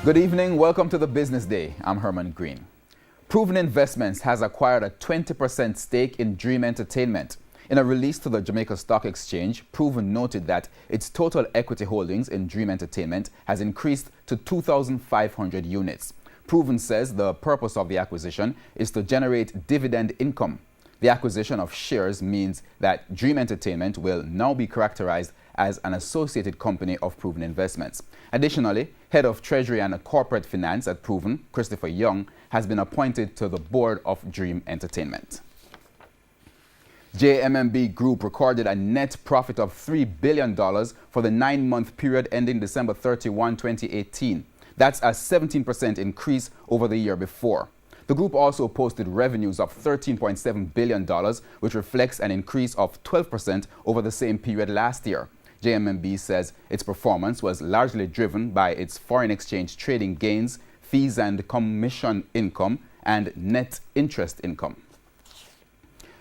Good evening. Welcome to the Business Day. I'm Herman Green. Proven Investments has acquired a 20% stake in Dream Entertainment. In a release to the Jamaica Stock Exchange, Proven noted that its total equity holdings in Dream Entertainment has increased to 2,500 units. Proven says the purpose of the acquisition is to generate dividend income. The acquisition of shares means that Dream Entertainment will now be characterized as an associated company of Proven Investments. Additionally, Head of Treasury and Corporate Finance at Proven, Christopher Young, has been appointed to the board of Dream Entertainment. JMMB Group recorded a net profit of $3 billion for the 9-month period ending December 31, 2018. That's a 17% increase over the year before. The group also posted revenues of $13.7 billion, which reflects an increase of 12% over the same period last year. JMMB says its performance was largely driven by its foreign exchange trading gains, fees and commission income, and net interest income.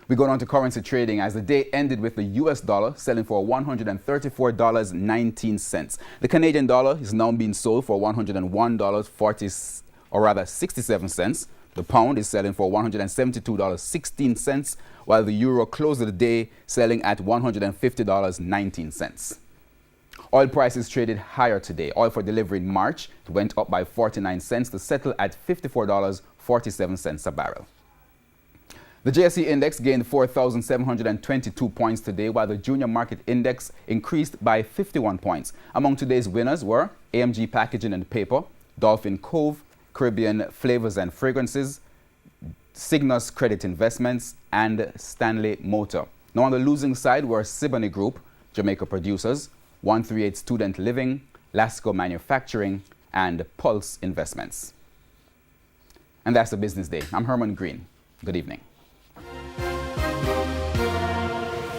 We go on to currency trading as the day ended with the US dollar selling for $134.19. The Canadian dollar is now being sold for $101.67. The pound is selling for $172.16, while the euro closed the day selling at $150.19. Oil prices traded higher today. Oil for delivery in March went up by 49 cents to settle at $54.47 a barrel. The JSE index gained 4,722 points today, while the junior market index increased by 51 points. Among today's winners were AMG Packaging and Paper, Dolphin Cove, Caribbean Flavors and Fragrances, Cygnus Credit Investments, and Stanley Motor. Now on the losing side were Siboney Group, Jamaica Producers, 138 Student Living, Lasco Manufacturing, and Pulse Investments. And that's the Business Day. I'm Herman Green. Good evening.